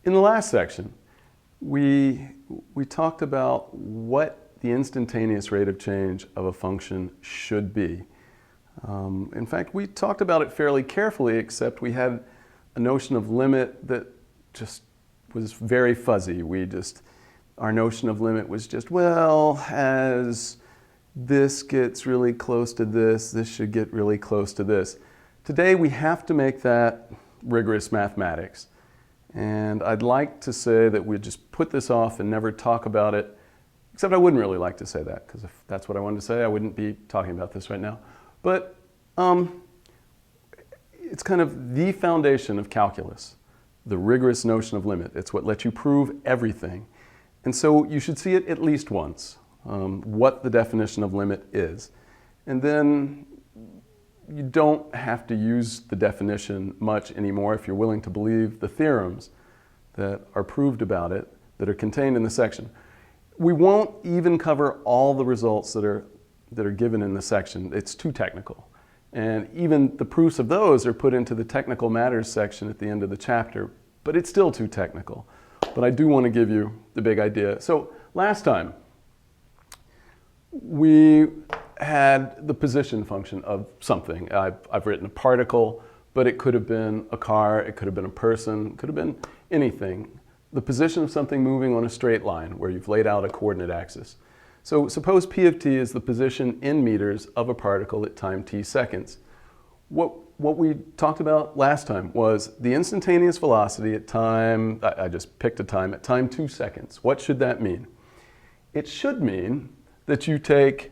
In the last section, we talked about what the instantaneous rate of change of a function should be. In fact, we talked about it fairly carefully, except we had a notion of limit that just was very fuzzy. Our notion of limit was just, well, as this gets really close to this, this should get really close to this. Today we have to make that rigorous mathematics. And I'd like to say that we'd just put this off and never talk about it, except I wouldn't really like to say that, because if that's what I wanted to say, I wouldn't be talking about this right now. But it's kind of the foundation of calculus, the rigorous notion of limit. It's what lets you prove everything. And so you should see it at least once, what the definition of limit is. And then you don't have to use the definition much anymore if you're willing to believe the theorems that are proved about it, that are contained in the section. We won't even cover all the results that are given in the section. It's too technical. And even the proofs of those are put into the technical matters section at the end of the chapter, but it's still too technical. But I do want to give you the big idea. So last time, we had the position function of something. I've written a particle, but it could have been a car, it could have been a person, it could have been anything. The position of something moving on a straight line where you've laid out a coordinate axis. So suppose P of t is the position in meters of a particle at time t seconds. What we talked about last time was the instantaneous velocity at time, I just picked a time, at time 2 seconds. What should that mean? It should mean that you take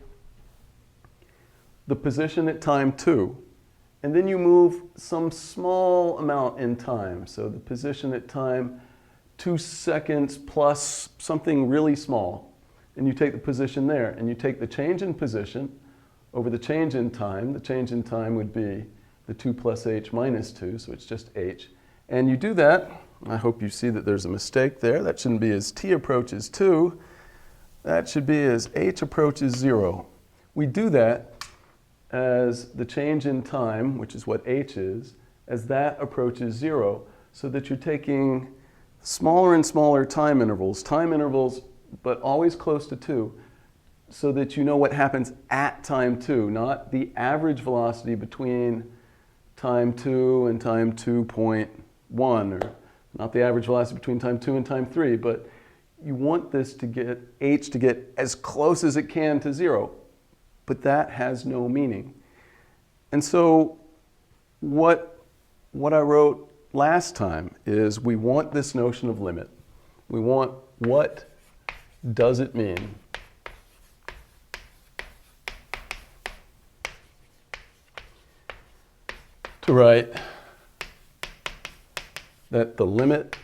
the position at time 2, and then you move some small amount in time. So the position at time 2 seconds plus something really small, and you take the position there, and you take the change in position over the change in time. The change in time would be the 2 plus h minus 2, so it's just h. And you do that, I hope you see that there's a mistake there. That shouldn't be as t approaches 2. That should be as h approaches 0. We do that as the change in time, which is what h is, as that approaches 0, so that you're taking smaller and smaller time intervals, but always close to 2, so that you know what happens at time 2, not the average velocity between time 2 and time 2.1, or not the average velocity between time 2 and time 3, but you want this to get h to get as close as it can to 0, but that has no meaning. And so what I wrote last time is we want this notion of limit. We want what does it mean to write that the limit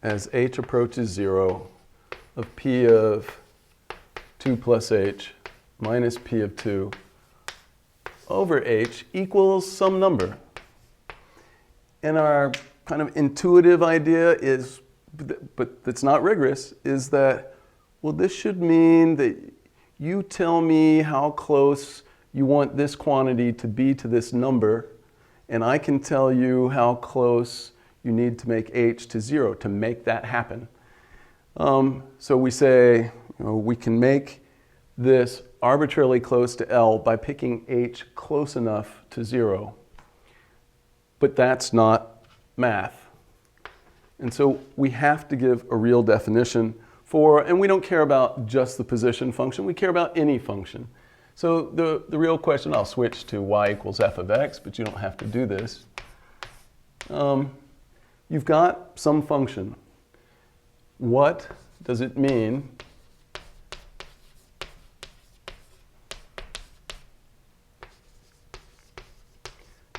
as h approaches 0 of p of 2 plus h minus p of 2 over h equals some number. And our kind of intuitive idea is, but it's not rigorous, is that, well, this should mean that you tell me how close you want this quantity to be to this number, and I can tell you how close you need to make h to 0 to make that happen. So we say, we can make this arbitrarily close to L by picking h close enough to 0. But that's not math. And so we have to give a real definition for, and we don't care about just the position function, we care about any function. So the real question, I'll switch to y equals f of x, but you don't have to do this. You've got some function. What does it mean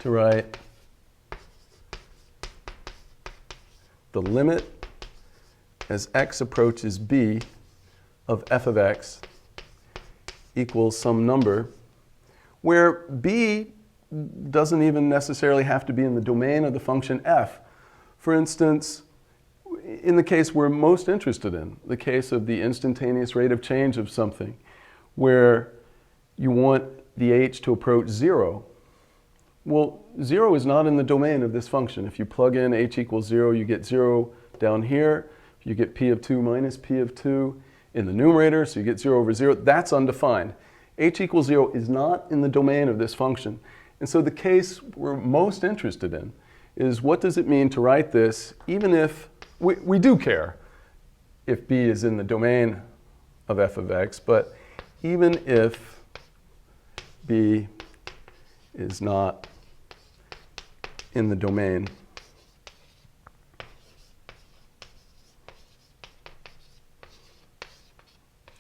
to write the limit as x approaches b of f of x equals some number where b doesn't even necessarily have to be in the domain of the function f. For instance, in the case we're most interested in, the case of the instantaneous rate of change of something, where you want the h to approach 0, Well, 0 is not in the domain of this function. If you plug in h equals 0, you get 0 down here. You get p of 2 minus p of 2 in the numerator, so you get 0 over 0. That's undefined. H equals 0 is not in the domain of this function. And so the case we're most interested in is what does it mean to write this, even if we do care if b is in the domain of f of x, but even if b is not in the domain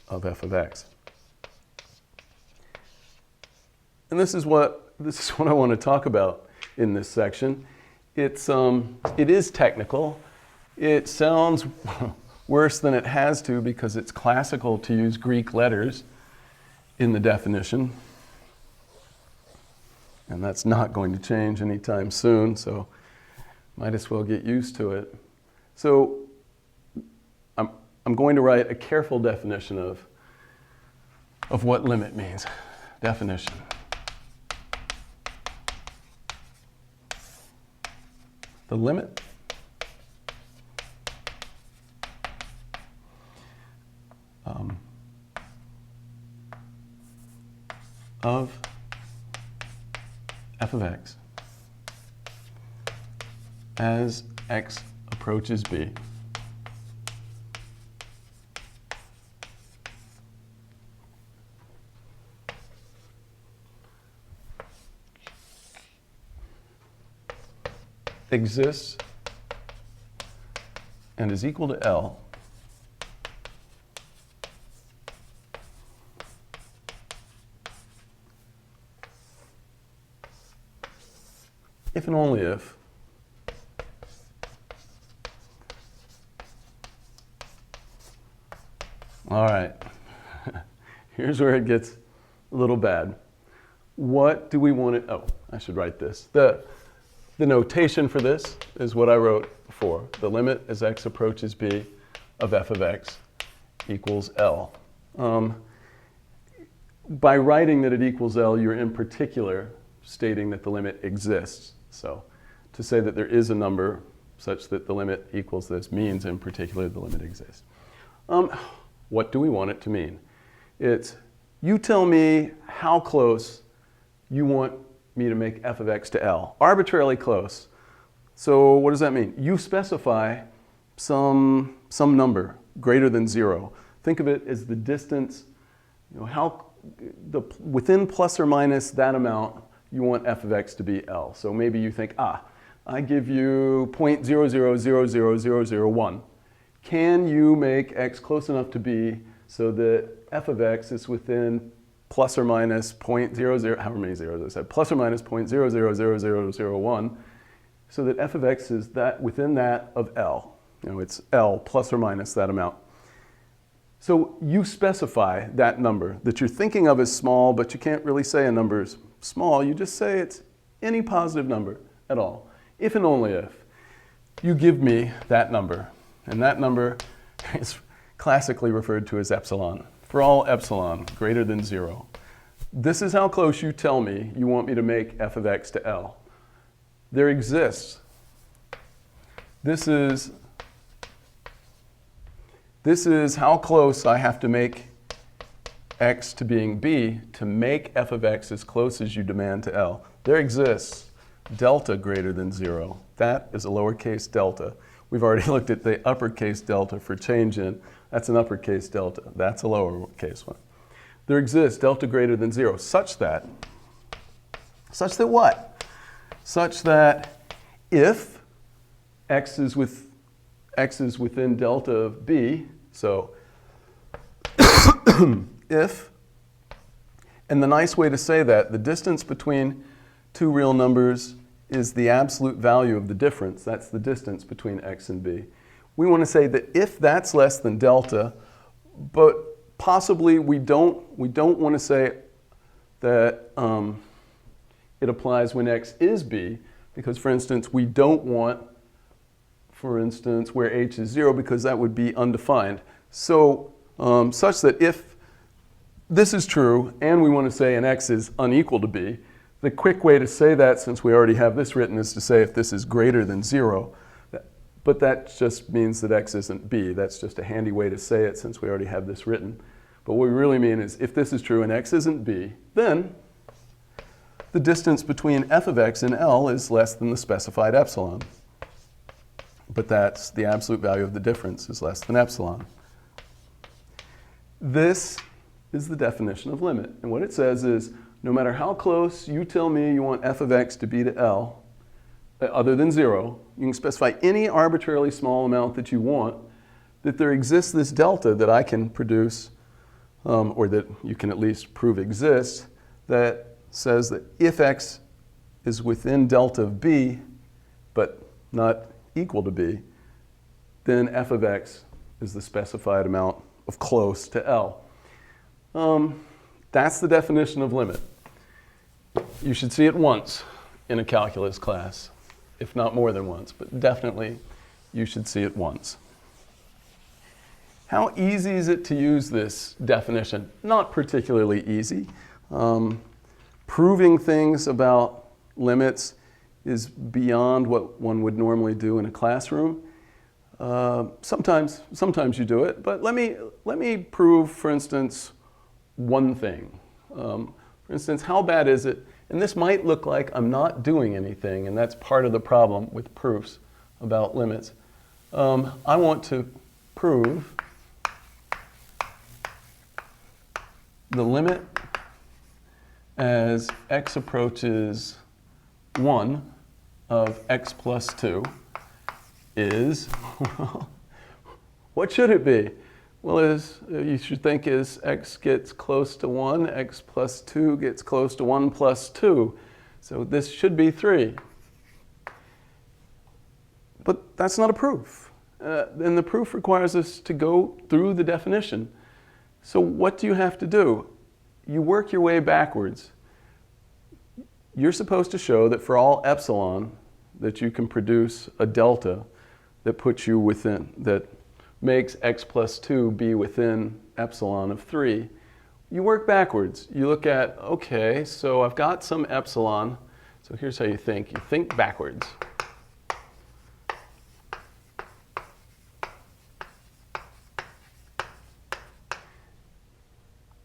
of f of x. And this is what I want to talk about in this section. It is technical. It sounds worse than it has to because it's classical to use Greek letters in the definition. And that's not going to change anytime soon, so might as well get used to it. So I'm going to write a careful definition of what limit means. Definition. The limit of f of x as x approaches b exists and is equal to L if and only if all right, here's where it gets a little bad. What do we want it? Oh, I should write this. The notation for this is what I wrote before. The limit as x approaches b of f of x equals L. By writing that it equals L, you're in particular stating that the limit exists. So to say that there is a number such that the limit equals this means in particular the limit exists. What do we want it to mean? It's you tell me how close you want me to make f of x to L. Arbitrarily close. So what does that mean? You specify some number greater than 0. Think of it as the distance, within plus or minus that amount, you want f of x to be L. So maybe you think, I give you 0.0000001. Can you make x close enough to b so that f of x is within plus or minus 0.00, however many zeros I said, plus or minus 0.000001, so that f of x is within that of L. It's L plus or minus that amount. So you specify that number that you're thinking of as small, but you can't really say a number is small. You just say it's any positive number at all, if and only if you give me that number. And that number is classically referred to as epsilon. For all epsilon greater than 0. This is how close you tell me you want me to make f of x to L. There exists. This is how close I have to make x to being b to make f of x as close as you demand to L. There exists delta greater than 0. That is a lowercase delta. We've already looked at the uppercase delta for change in. That's an uppercase delta. That's a lowercase one. There exists delta greater than 0 such that what? Such that if x is within delta of b, so if, and the nice way to say that, the distance between two real numbers is the absolute value of the difference. That's the distance between x and b. We want to say that if that's less than delta, but possibly we don't want to say that it applies when x is b, because for instance, we don't want, for instance, where h is 0, because that would be undefined. So such that if this is true, and we want to say an x is unequal to b, The quick way to say that, since we already have this written, is to say if this is greater than 0. But that just means that x isn't b. That's just a handy way to say it since we already have this written. But what we really mean is if this is true and x isn't b, then the distance between f of x and L is less than the specified epsilon. But that's the absolute value of the difference is less than epsilon. This is the definition of limit. And what it says is no matter how close you tell me you want f of x to be to L, other than 0, you can specify any arbitrarily small amount that you want, that there exists this delta that I can produce, or that you can at least prove exists, that says that if x is within delta of b, but not equal to b, then f of x is the specified amount of close to L. That's the definition of limit. You should see it once in a calculus class, if not more than once, but definitely you should see it once. How easy is it to use this definition? Not particularly easy. Proving things about limits is beyond what one would normally do in a classroom. Sometimes you do it, but let me prove, for instance, one thing. For instance, how bad is it? And this might look like I'm not doing anything, and that's part of the problem with proofs about limits. I want to prove the limit as x approaches 1 of x plus 2 is, what should it be? Well, you should think as x gets close to 1, x plus 2 gets close to 1 plus 2. So this should be 3. But that's not a proof. And the proof requires us to go through the definition. So what do you have to do? You work your way backwards. You're supposed to show that for all epsilon, that you can produce a delta that puts you within, that makes x plus 2 be within epsilon of 3. You work backwards. You look at, okay, so I've got some epsilon. So here's how you think. You think backwards.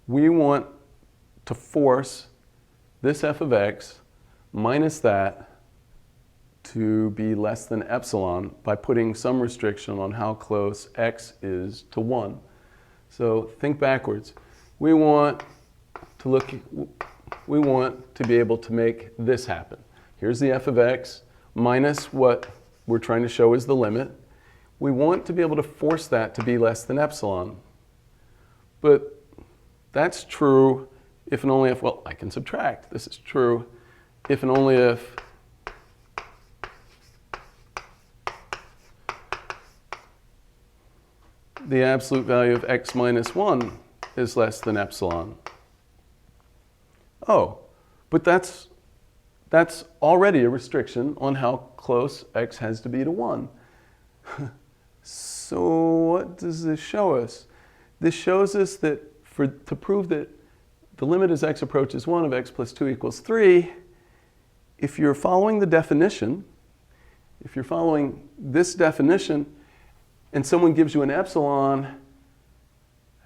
We want to force this f of x minus that to be less than epsilon by putting some restriction on how close x is to 1. So think backwards. We want to be able to make this happen. Here's the f of x minus what we're trying to show is the limit. We want to be able to force that to be less than epsilon. But that's true if and only if, well, I can subtract. This is true if and only if the absolute value of x minus 1 is less than epsilon. Oh, but that's already a restriction on how close x has to be to 1. So what does this show us? This shows us that to prove that the limit as x approaches 1 of x plus 2 equals 3, if you're following the definition, if you're following this definition, and someone gives you an epsilon,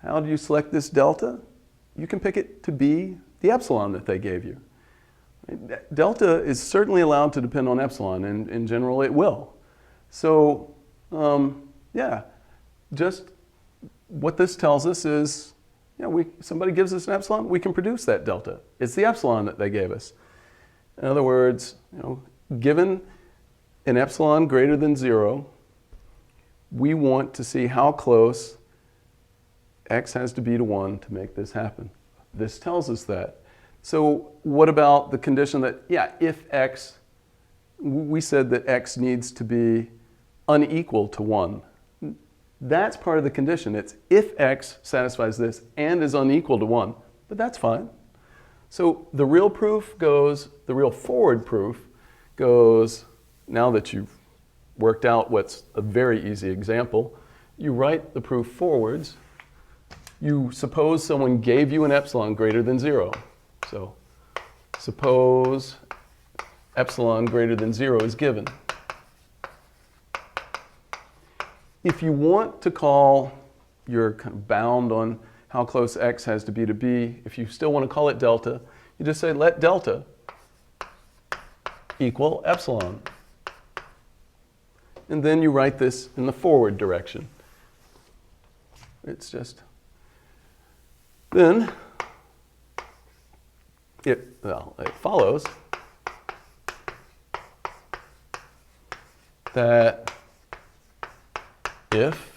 how do you select this delta? You can pick it to be the epsilon that they gave you. Delta is certainly allowed to depend on epsilon, and in general it will. So, yeah, just what this tells us is, somebody gives us an epsilon, we can produce that delta. It's the epsilon that they gave us. In other words, given an epsilon greater than 0, we want to see how close x has to be to 1 to make this happen. This tells us that. So what about the condition that, if x, we said that x needs to be unequal to 1. That's part of the condition. It's if x satisfies this and is unequal to 1, but that's fine. So the real proof goes, the real forward proof goes, now that you've worked out what's a very easy example, you write the proof forwards. You suppose someone gave you an epsilon greater than 0. So suppose epsilon greater than 0 is given. If you want to call your kind of bound on how close x has to b, if you still want to call it delta, you just say let delta equal epsilon. And then you write this in the forward direction. It's just, then it follows that if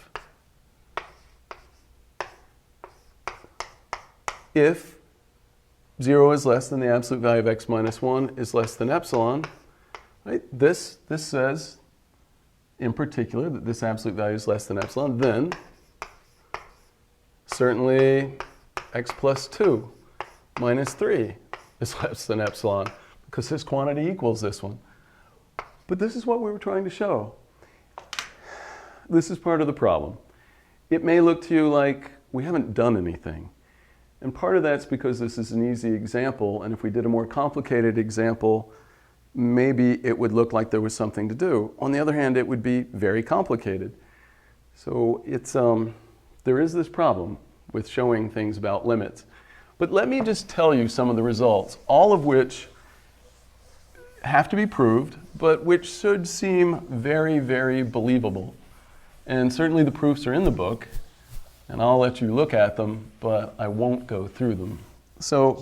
0 is less than the absolute value of x minus 1 is less than epsilon, right? This says in particular that this absolute value is less than epsilon, then certainly x plus 2 minus 3 is less than epsilon because this quantity equals this one. But this is what we were trying to show. This is part of the problem. It may look to you like we haven't done anything. And part of that's because this is an easy example, and if we did a more complicated example, maybe it would look like there was something to do. On the other hand, it would be very complicated. So it's, there is this problem with showing things about limits. But let me just tell you some of the results, all of which have to be proved, but which should seem very, very believable. And certainly the proofs are in the book, and I'll let you look at them, but I won't go through them. So,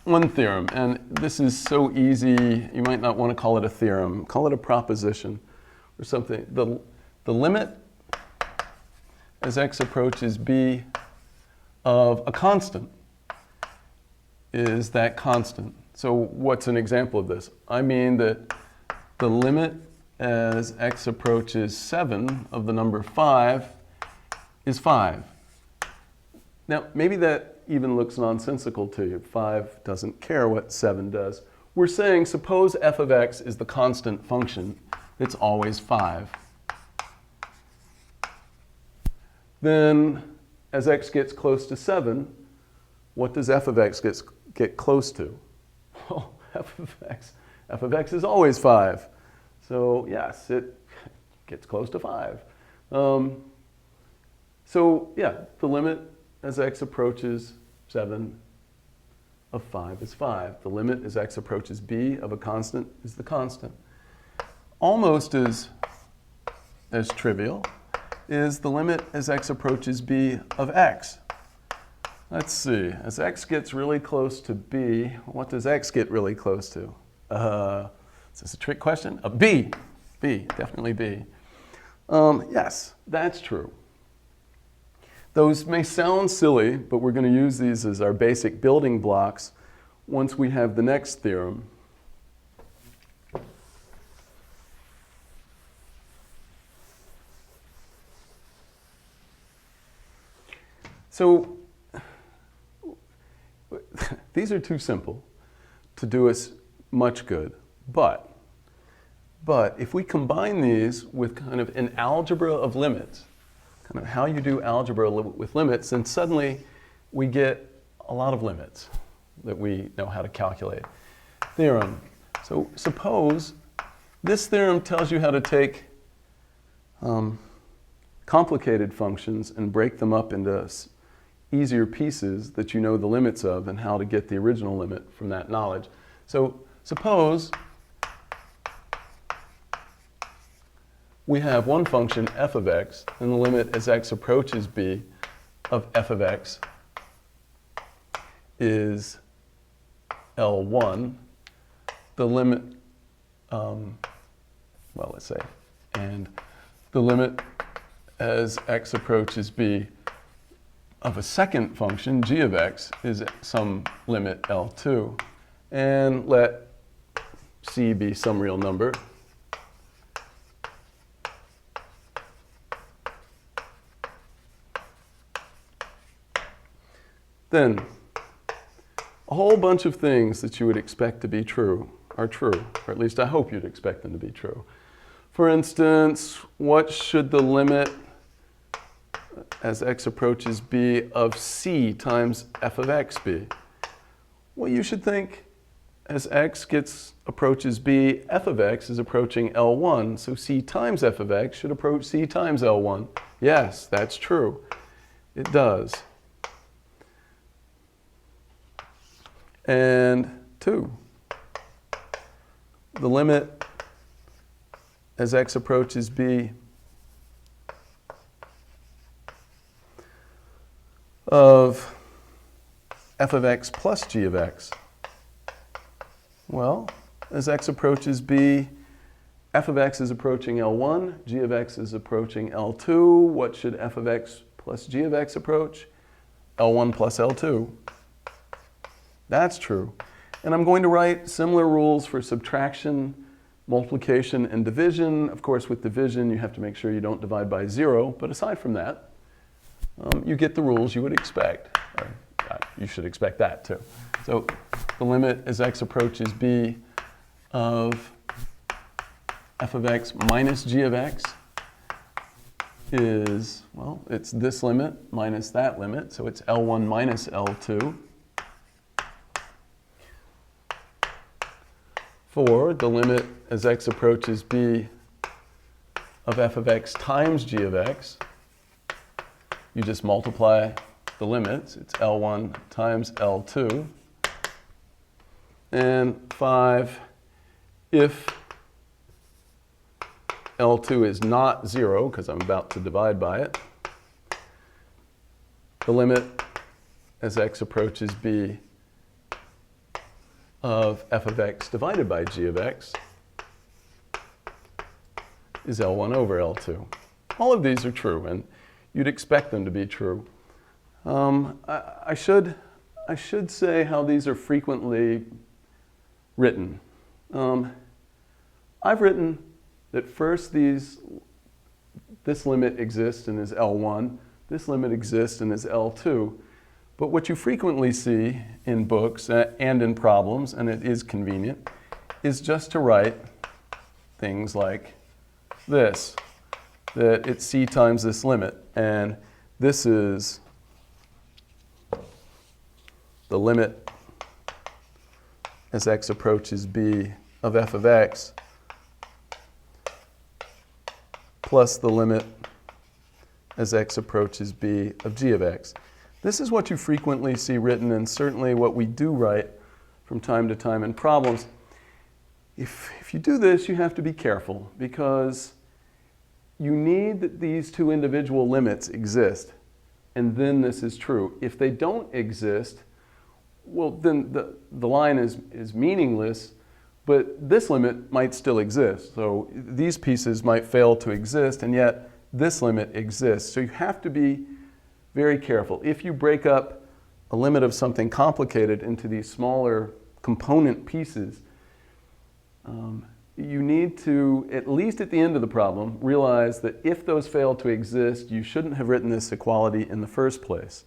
one theorem, and this is so easy, you might not want to call it a theorem, call it a proposition or something. The limit as x approaches b of a constant is that constant. So what's an example of this? I mean that the limit as x approaches 7 of the number 5 is 5. Now, maybe that even looks nonsensical to you. 5 doesn't care what 7 does. We're saying suppose f of x is the constant function. It's always 5. Then as x gets close to 7, what does f of x get close to? Well, f of x is always 5. So yes, it gets close to 5. So yeah, the limit as x approaches 7 of 5 is 5. The limit as x approaches b of a constant is the constant. Almost as trivial is the limit as x approaches b of x. Let's see, as x gets really close to b, what does x get really close to? Is this a trick question? B, definitely B. Yes, that's true. Those may sound silly, but we're going to use these as our basic building blocks once we have the next theorem. So these are too simple to do us much good, but if we combine these with kind of an algebra of limits, kind of how you do algebra with limits, then suddenly we get a lot of limits that we know how to calculate. Theorem. So suppose this theorem tells you how to take complicated functions and break them up into easier pieces that you know the limits of and how to get the original limit from that knowledge. So suppose we have one function f of x, and the limit as x approaches b of f of x is L1. The limit, well, let's say, and the limit as x approaches b of a second function, g of x, is some limit L2. And let c be some real number. Then, a whole bunch of things that you would expect to be true are true, or at least I hope you'd expect them to be true. For instance, what should the limit as x approaches b of c times f of x be? Well, you should think as x approaches b, f of x is approaching L1, so c times f of x should approach c times L1. Yes, that's true. It does. And 2. The limit as x approaches b of f of x plus g of x. Well, as x approaches b, f of x is approaching L1, g of x is approaching L2. What should f of x plus g of x approach? L1 plus L2. That's true. And I'm going to write similar rules for subtraction, multiplication, and division. Of course, with division, you have to make sure you don't divide by 0. But aside from that, you get the rules you would expect. Or, you should expect that, too. So the limit as x approaches b of f of x minus g of x is, well, it's this limit minus that limit. So it's L1 minus L2. For the limit as x approaches b of f of x times g of x, you just multiply the limits. It's L1 times L2. And 5, if L2 is not 0, because I'm about to divide by it, the limit as x approaches b of f of x divided by g of x is L1 over L2. All of these are true, and you'd expect them to be true. I should say how these are frequently written. I've written that first this limit exists and is L1, this limit exists and is L2. But what you frequently see in books and in problems, and it is convenient, is just to write things like this, that it's c times this limit. And this is the limit as x approaches b of f of x plus the limit as x approaches b of g of x. This is what you frequently see written, and certainly what we do write from time to time in problems. If you do this, you have to be careful, because you need that these two individual limits exist, and then this is true. If they don't exist, well, then the line is meaningless, but this limit might still exist. So these pieces might fail to exist, and yet this limit exists. So you have to be very careful. If you break up a limit of something complicated into these smaller component pieces, you need to, at least at the end of the problem, realize that if those fail to exist, you shouldn't have written this equality in the first place.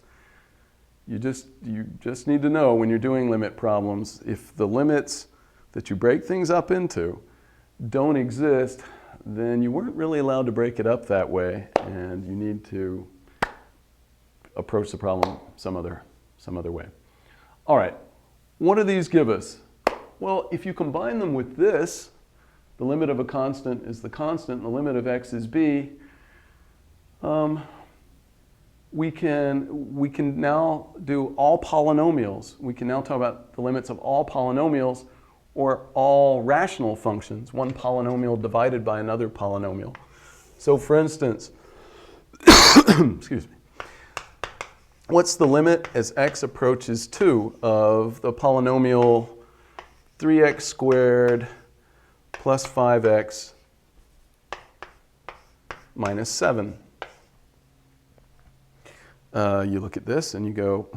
You just need to know when you're doing limit problems, if the limits that you break things up into don't exist, then you weren't really allowed to break it up that way, and you need to approach the problem some other way. All right, what do these give us? Well, if you combine them with this, the limit of a constant is the constant, and the limit of x is b, we can now do all polynomials. We can now talk about the limits of all polynomials or all rational functions, one polynomial divided by another polynomial. So for instance, excuse me, what's the limit as x approaches 2 of the polynomial 3x squared plus 5x minus 7? You look at this and you go,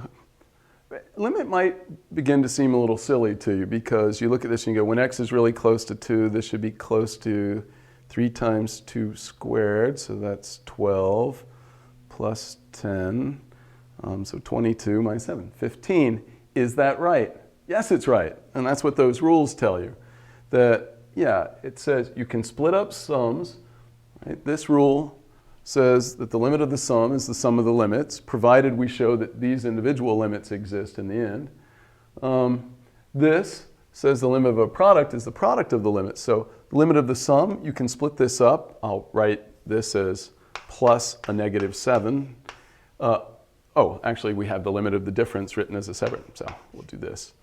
limit might begin to seem a little silly to you, because you look at this and you go, when x is really close to 2, this should be close to 3 times 2 squared, so that's 12 plus 10, so 22 minus 7, 15. Is that right? Yes, it's right. And that's what those rules tell you. That, yeah, it says you can split up sums. Right? This rule says that the limit of the sum is the sum of the limits, provided we show that these individual limits exist in the end. This says the limit of a product is the product of the limits. So the limit of the sum, you can split this up. I'll write this as plus a negative 7. Oh, actually, we have the limit of the difference written as a separate, so we'll do this.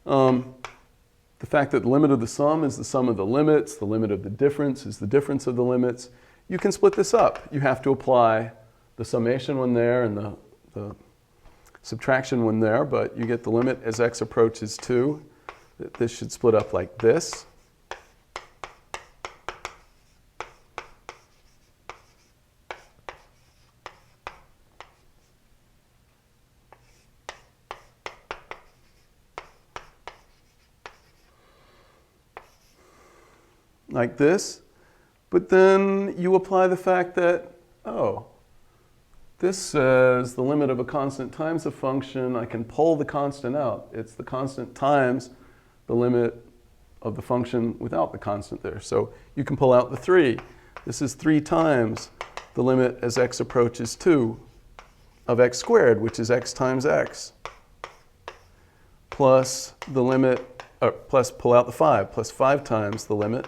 The fact that the limit of the sum is the sum of the limits, the limit of the difference is the difference of the limits, you can split this up. You have to apply the summation one there and the subtraction one there, but you get the limit as x approaches 2. This should split up like this. Like this, but then you apply the fact that, oh, this says the limit of a constant times a function. I can pull the constant out. It's the constant times the limit of the function without the constant there. So you can pull out the 3. This is 3 times the limit as x approaches 2 of x squared, which is x times x, plus the limit, plus pull out the 5, plus 5 times the limit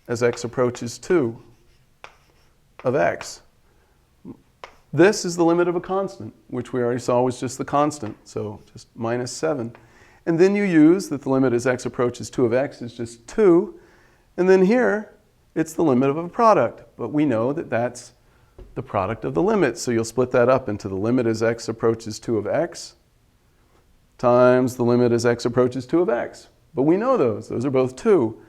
as x approaches 2 of x. This is the limit of a constant, which we already saw was just the constant, so just minus 7. And then you use that the limit as x approaches 2 of x is just 2. And then here, it's the limit of a product. But we know that that's the product of the limits. So you'll split that up into the limit as x approaches 2 of x times the limit as x approaches 2 of x. But we know those. Those are both 2.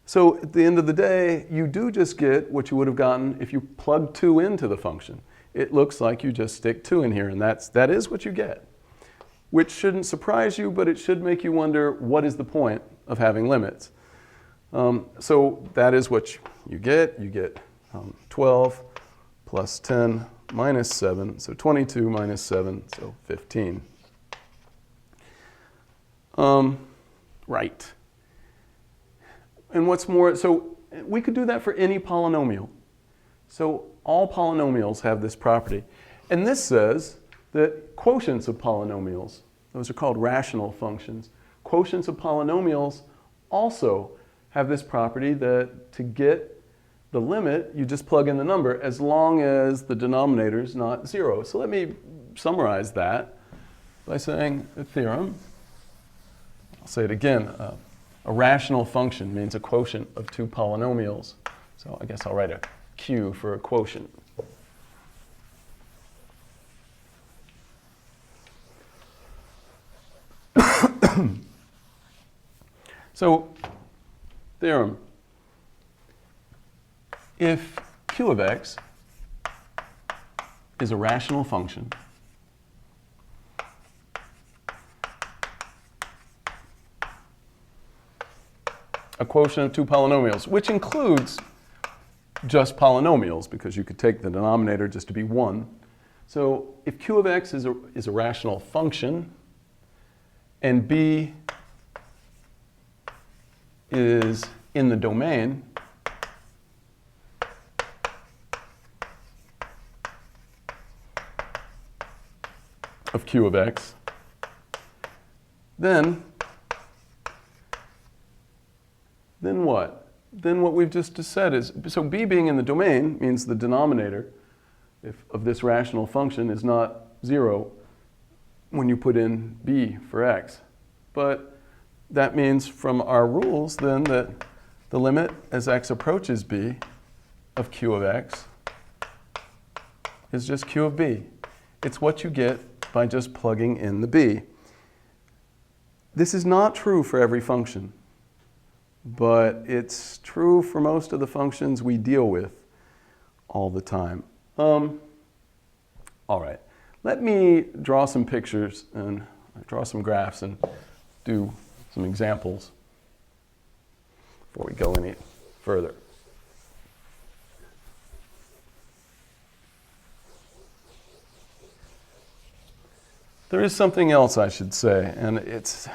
So at the end of the day, you do just get what you would have gotten if you plugged 2 into the function. It looks like you just stick 2 in here, and that is what you get. Which shouldn't surprise you, but it should make you wonder, what is the point of having limits? So that is what you get. You get 12 plus 10 minus 7, so 22 minus 7, so 15. Right. And what's more, so we could do that for any polynomial. So all polynomials have this property. And this says that quotients of polynomials, those are called rational functions, quotients of polynomials also have this property that to get the limit, you just plug in the number as long as the denominator is not 0. So let me summarize that by saying a theorem. I'll say it again. A rational function means a quotient of 2 polynomials. So I guess I'll write a Q for a quotient. So, theorem. If Q of x is a rational function, a quotient of 2 polynomials, which includes just polynomials, because you could take the denominator just to be 1. So if Q of x is a rational function, and B is in the domain, of Q of x, then what? Then what we've just said is, so B being in the domain means the denominator of this rational function is not 0 when you put in B for x. But that means from our rules then that the limit as x approaches B of Q of x is just Q of B. It's what you get by just plugging in the B. This is not true for every function, but it's true for most of the functions we deal with all the time. All right, let me draw some pictures and draw some graphs and do some examples before we go any further. There is something else I should say, and it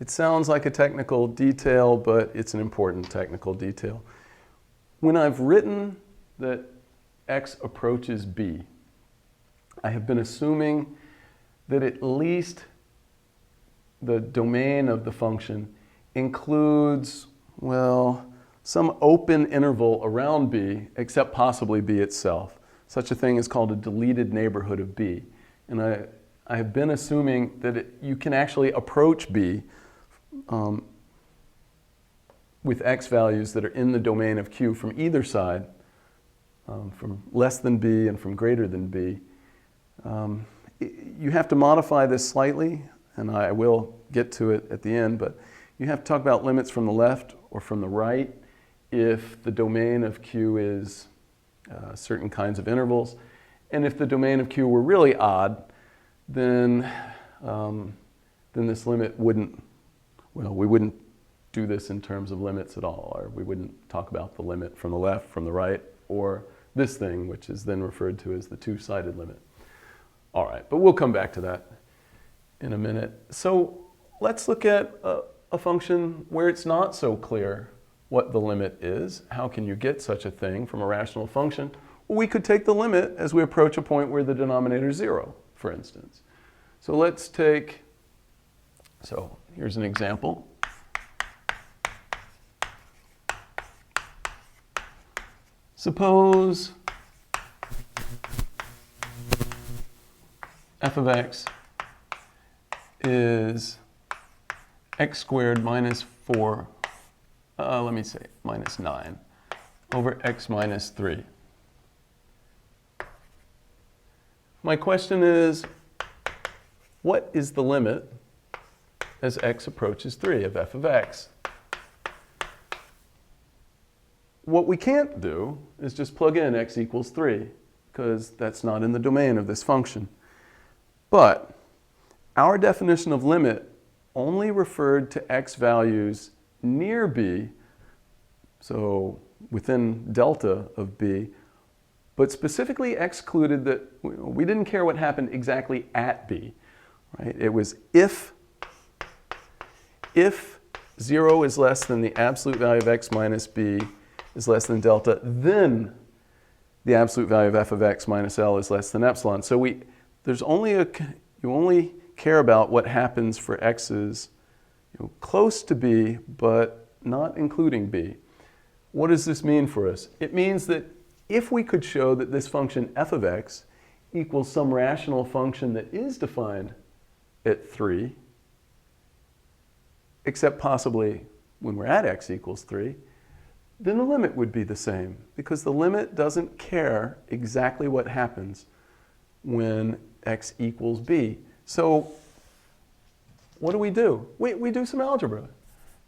sounds like a technical detail, but it's an important technical detail. When I've written that x approaches b, I have been assuming that at least the domain of the function includes, well, some open interval around b, except possibly b itself. Such a thing is called a deleted neighborhood of b. And I have been assuming that you can actually approach b with x values that are in the domain of q from either side, from less than b and from greater than b. You have to modify this slightly, and I will get to it at the end, but you have to talk about limits from the left or from the right if the domain of q is certain kinds of intervals. And if the domain of q were really odd, then this limit wouldn't, well, we wouldn't do this in terms of limits at all, or we wouldn't talk about the limit from the left, from the right, or this thing, which is then referred to as the two-sided limit. All right, but we'll come back to that in a minute. So let's look at a function where it's not so clear what the limit is. How can you get such a thing from a rational function? Well, we could take the limit as we approach a point where the denominator is 0, for instance. So let's take, so here's an example. Suppose f of x is x squared minus 4, let me say minus 9, over x minus 3. My question is, what is the limit as x approaches 3 of f of x? What we can't do is just plug in x equals 3, because that's not in the domain of this function. But our definition of limit only referred to x values near b, so within delta of b, but specifically excluded that we didn't care what happened exactly at b. Right? It was if 0 is less than the absolute value of x minus b is less than delta, then the absolute value of f of x minus L is less than epsilon. So you only care about what happens for x's close to b, but not including b. What does this mean for us? It means that if we could show that this function f of x equals some rational function that is defined at 3, except possibly when we're at x equals 3, then the limit would be the same, because the limit doesn't care exactly what happens when x equals b. So what do? We do some algebra.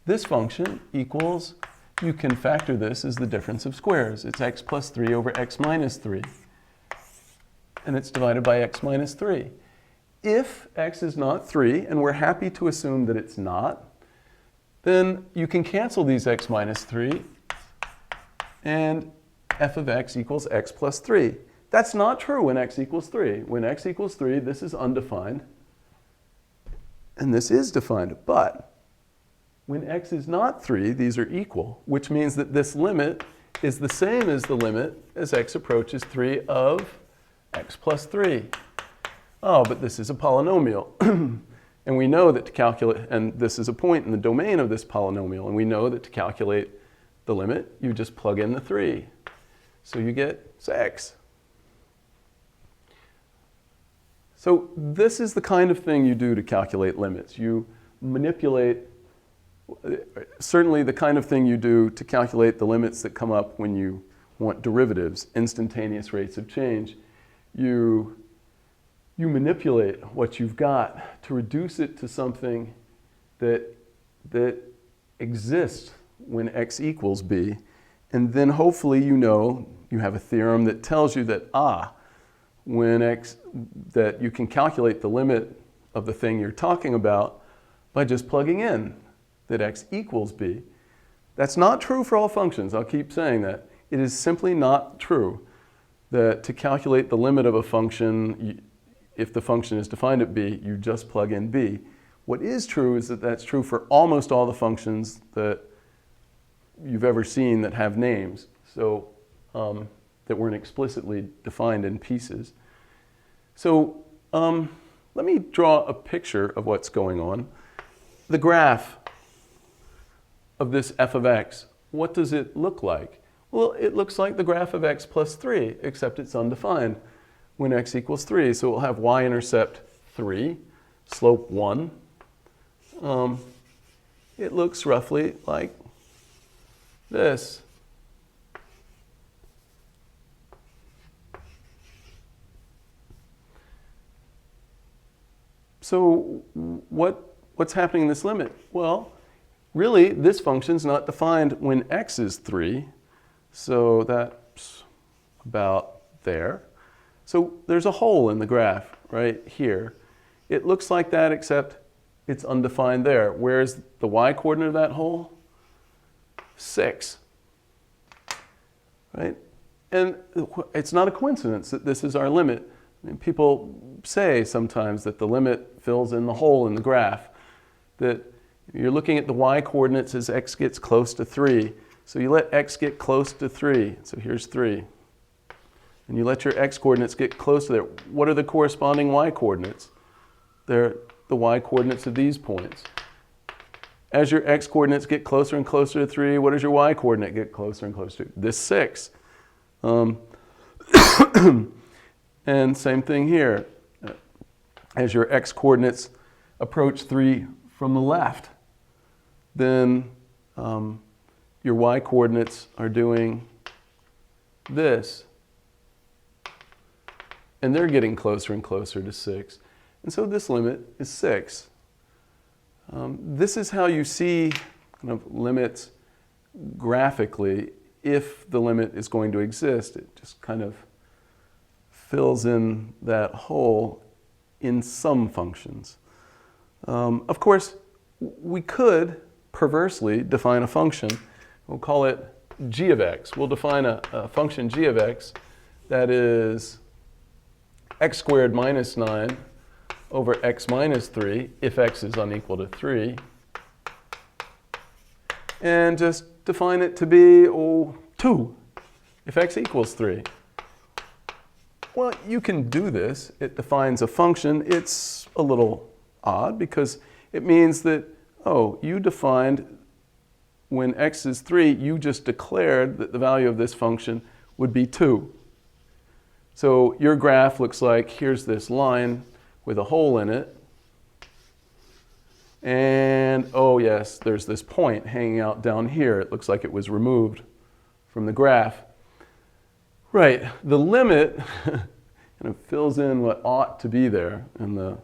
This function equals, you can factor this as the difference of squares. It's x plus 3 over x minus 3. And it's divided by x minus 3. If x is not 3, and we're happy to assume that it's not, then you can cancel these x minus 3, and f of x equals x plus 3. That's not true when x equals 3. When x equals 3, this is undefined, and this is defined. But when x is not 3, these are equal, which means that this limit is the same as the limit as x approaches 3 of x plus 3. Oh, but this is a polynomial. And we know that to calculate, and this is a point in the domain of this polynomial, and we know that to calculate the limit, you just plug in the 3. So you get 6. So this is the kind of thing you do to calculate limits. You manipulate, certainly the kind of thing you do to calculate the limits that come up when you want derivatives, instantaneous rates of change. You manipulate what you've got to reduce it to something that exists when x equals b, and then hopefully you have a theorem that tells you that that you can calculate the limit of the thing you're talking about by just plugging in that x equals b. That's not true for all functions. I'll keep saying that. It is simply not true that to calculate the limit of a function, if the function is defined at b, you just plug in b. What is true is that that's true for almost all the functions that you've ever seen that have names. So that weren't explicitly defined in pieces. So let me draw a picture of what's going on. The graph of this f of x, what does it look like? Well, it looks like the graph of x plus 3, except it's undefined when x equals 3. So we'll have y-intercept 3, slope 1. It looks roughly like this. So what's happening in this limit? Well, really, this function's not defined when x is 3. So that's about there. So there's a hole in the graph right here. It looks like that, except it's undefined there. Where's the y-coordinate of that hole? 6. Right? And it's not a coincidence that this is our limit. I mean, people say sometimes that the limit fills in the hole in the graph, that you're looking at the y-coordinates as x gets close to 3. So you let x get close to 3. So here's 3. And you let your x-coordinates get close to there. What are the corresponding y-coordinates? They're the y-coordinates of these points. As your x-coordinates get closer and closer to 3, what does your y-coordinate get closer and closer to? This 6. And same thing here. As your x-coordinates approach 3 from the left, then your y-coordinates are doing this. And they're getting closer and closer to 6. And so this limit is 6. This is how you see kind of limits graphically if the limit is going to exist. It just kind of fills in that hole in some functions. Of course, we could perversely define a function. We'll call it g of x. We'll define a function g of x that is x squared minus 9 over x minus 3 if x is unequal to 3. And just define it to be 2 if x equals 3. Well, you can do this. It defines a function. It's a little odd because it means that, you defined when x is 3, you just declared that the value of this function would be 2. So your graph looks like here's this line with a hole in it. And, yes, there's this point hanging out down here. It looks like it was removed from the graph. Right, the limit kind of fills in what ought to be there, and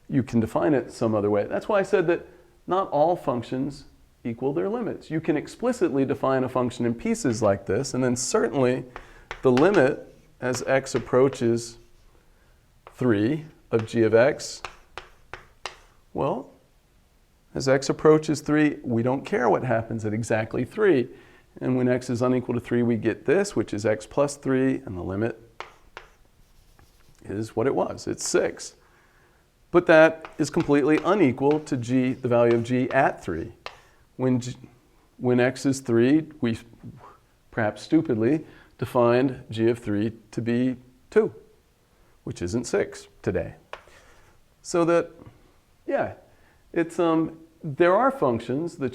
you can define it some other way. That's why I said that not all functions equal their limits. You can explicitly define a function in pieces like this, and then certainly the limit as x approaches 3 of g of x, well, as x approaches 3, we don't care what happens at exactly 3. And when x is unequal to 3, we get this, which is x plus 3, and the limit is what it was. It's 6. But that is completely unequal to g, the value of g at 3. When x is 3, we perhaps stupidly defined g of 3 to be 2, which isn't 6 today. So that, it's there are functions that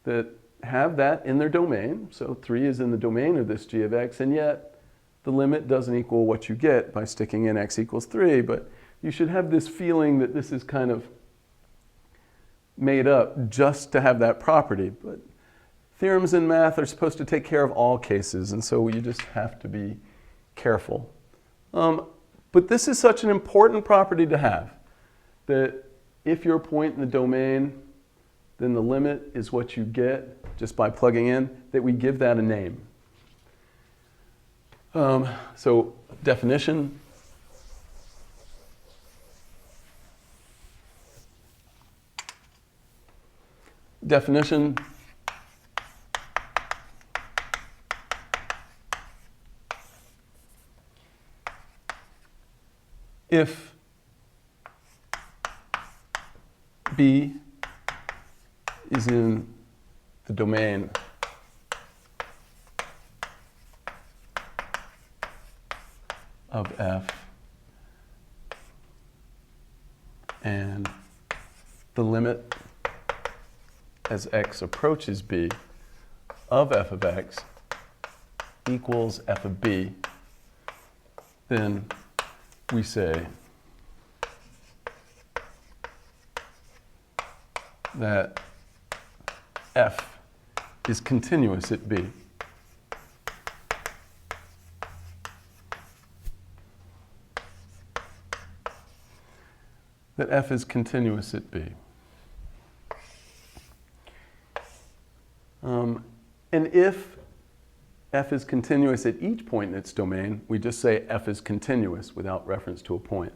that have that in their domain. So 3 is in the domain of this g of x, and yet the limit doesn't equal what you get by sticking in x equals 3. But you should have this feeling that this is kind of made up just to have that property. But theorems in math are supposed to take care of all cases, and so you just have to be careful. But this is such an important property to have, that if you're a point in the domain, then the limit is what you get just by plugging in, that we give that a name. So definition. Definition. If B is in the domain of f and the limit as x approaches b of f of x equals f of b, then we say that f is continuous at b. That f is continuous at b. And if f is continuous at each point in its domain, we just say f is continuous without reference to a point.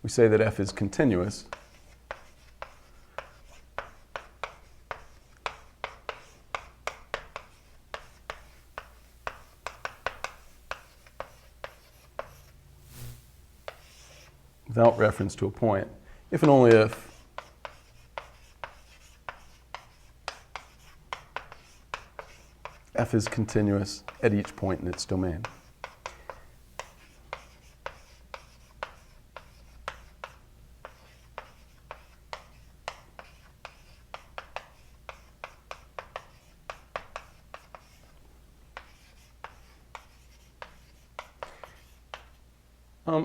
We say that f is continuous without reference to a point, if and only if f is continuous at each point in its domain.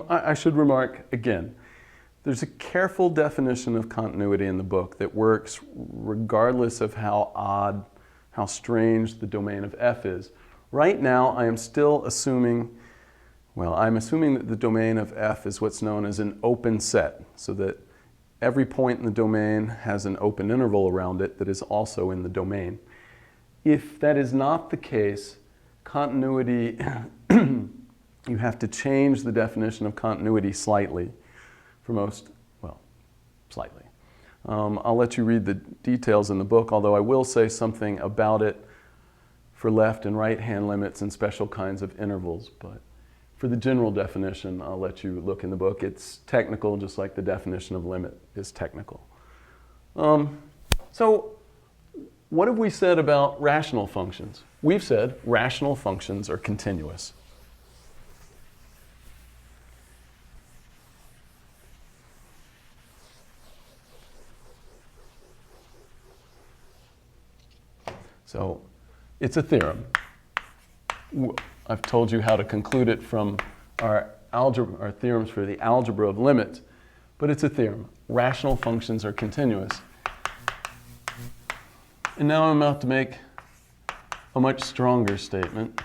I should remark again, there's a careful definition of continuity in the book that works regardless of how odd, how strange the domain of f is. Right now, I am still assuming, I'm assuming that the domain of f is what's known as an open set, so that every point in the domain has an open interval around it that is also in the domain. If that is not the case, continuity, you have to change the definition of continuity slightly for most, slightly. I'll let you read the details in the book, although I will say something about it for left and right-hand limits and special kinds of intervals. But for the general definition, I'll let you look in the book. It's technical, just like the definition of limit is technical. So what have we said about rational functions? We've said rational functions are continuous. So it's a theorem. I've told you how to conclude it from our theorems for the algebra of limits, but it's a theorem. Rational functions are continuous. And now I'm about to make a much stronger statement.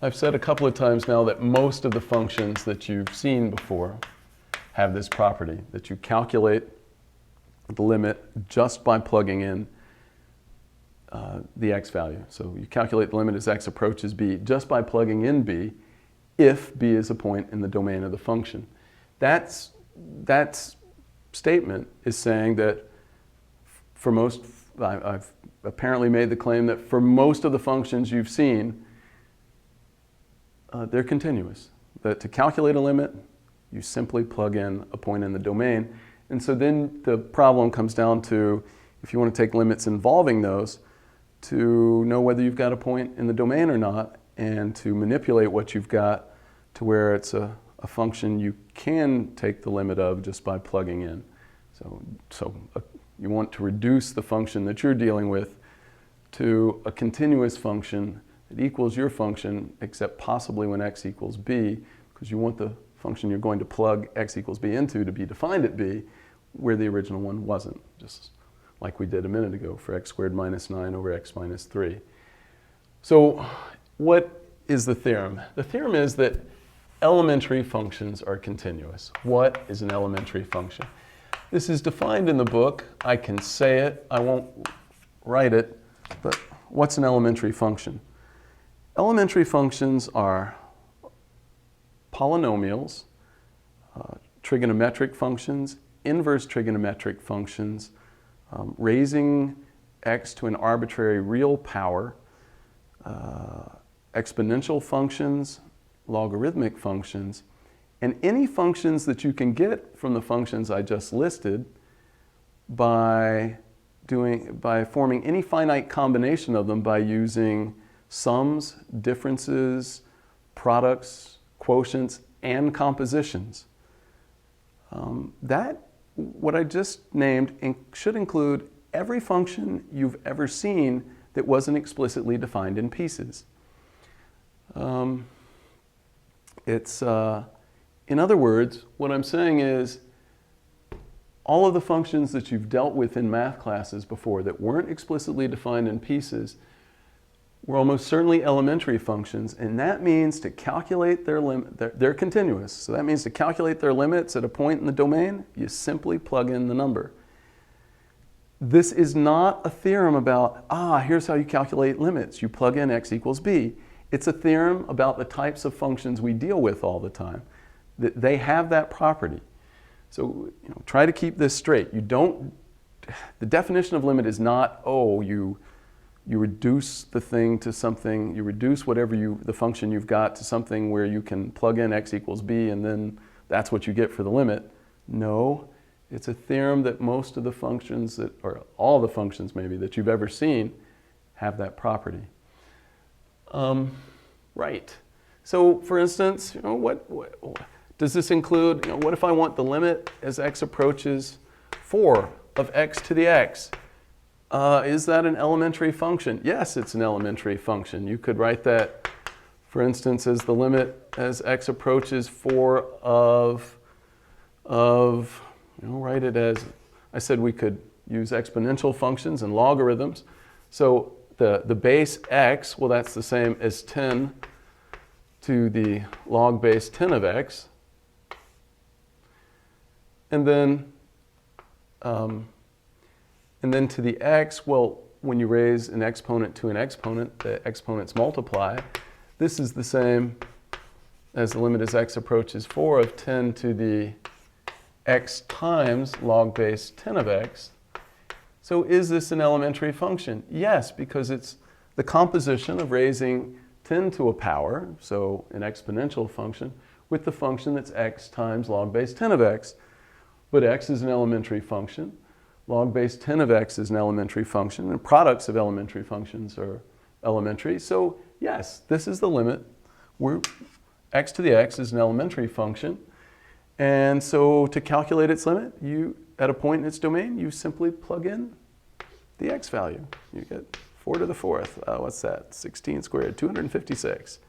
I've said a couple of times now that most of the functions that you've seen before have this property, that you calculate the limit just by plugging in the x value. So you calculate the limit as x approaches b just by plugging in b if b is a point in the domain of the function. That statement is saying that for most, I've apparently made the claim that for most of the functions you've seen, they're continuous. That to calculate a limit, you simply plug in a point in the domain. And so then the problem comes down to, if you want to take limits involving those, to know whether you've got a point in the domain or not, and to manipulate what you've got to where it's a function you can take the limit of just by plugging in. So you want to reduce the function that you're dealing with to a continuous function that equals your function, except possibly when x equals b, because you want the function you're going to plug x equals b into to be defined at b, where the original one wasn't, just like we did a minute ago for x squared minus 9 over x minus 3. So what is the theorem? The theorem is that elementary functions are continuous. What is an elementary function? This is defined in the book. I can say it. I won't write it. But what's an elementary function? Elementary functions are polynomials, trigonometric functions, inverse trigonometric functions, raising x to an arbitrary real power, exponential functions, logarithmic functions, and any functions that you can get from the functions I just listed by forming any finite combination of them by using sums, differences, products, quotients, and compositions. What I just named should include every function you've ever seen that wasn't explicitly defined in pieces. In other words, what I'm saying is all of the functions that you've dealt with in math classes before that weren't explicitly defined in pieces were almost certainly elementary functions, and that means to calculate their limit, they're continuous, so that means to calculate their limits at a point in the domain, you simply plug in the number. This is not a theorem about, here's how you calculate limits. You plug in x equals b. It's a theorem about the types of functions we deal with all the time. They have that property. So try to keep this straight. The definition of limit is not, you reduce the thing to something, you reduce the function you've got to something where you can plug in x equals b and then that's what you get for the limit. No, it's a theorem that most of the functions, or all the functions maybe, that you've ever seen have that property. Right. So for instance, what does this include? What if I want the limit as x approaches 4 of x to the x? Is that an elementary function? Yes, it's an elementary function. You could write that, for instance, as the limit as x approaches 4 of write it as, I said we could use exponential functions and logarithms. So the base x, well, that's the same as 10 to the log base 10 of x. And then to the x, well, when you raise an exponent to an exponent, the exponents multiply. This is the same as the limit as x approaches 4 of 10 to the x times log base 10 of x. So is this an elementary function? Yes, because it's the composition of raising 10 to a power, so an exponential function, with the function that's x times log base 10 of x. But x is an elementary function. Log base 10 of x is an elementary function, and products of elementary functions are elementary. So yes, this is the limit where x to the x is an elementary function. And so to calculate its limit, at a point in its domain, you simply plug in the x value. You get 4 to the 4th. What's that? 16 squared, 256.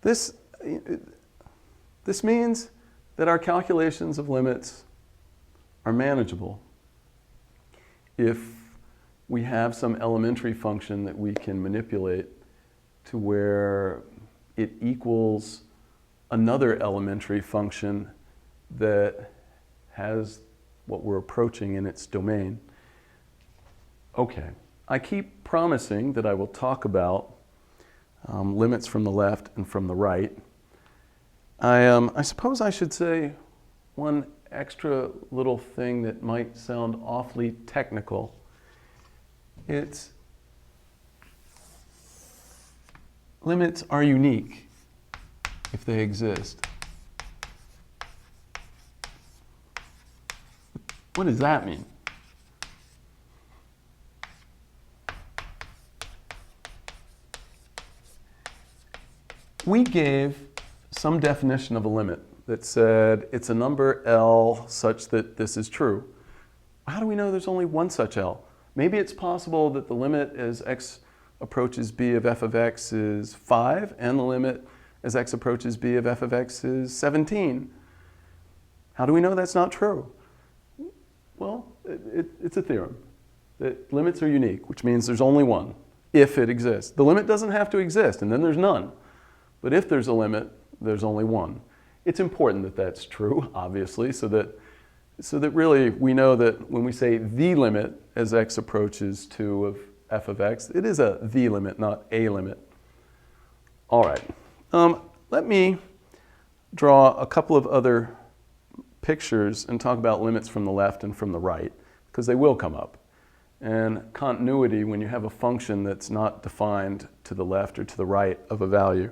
This means that our calculations of limits are manageable if we have some elementary function that we can manipulate to where it equals another elementary function that has what we're approaching in its domain. Okay, I keep promising that I will talk about limits from the left and from the right. I suppose I should say one extra little thing that might sound awfully technical. Limits are unique if they exist. What does that mean? We gave some definition of a limit that said it's a number L such that this is true. How do we know there's only one such L? Maybe it's possible that the limit as x approaches b of f of x is 5, and the limit as x approaches b of f of x is 17. How do we know that's not true? Well, it's a theorem that limits are unique, which means there's only one, if it exists. The limit doesn't have to exist, and then there's none. But if there's a limit, there's only one. It's important that that's true, obviously, so that really we know that when we say the limit as x approaches 2 of f of x, it is a the limit, not a limit. All right. Let me draw a couple of other pictures and talk about limits from the left and from the right, because they will come up. And continuity, when you have a function that's not defined to the left or to the right of a value.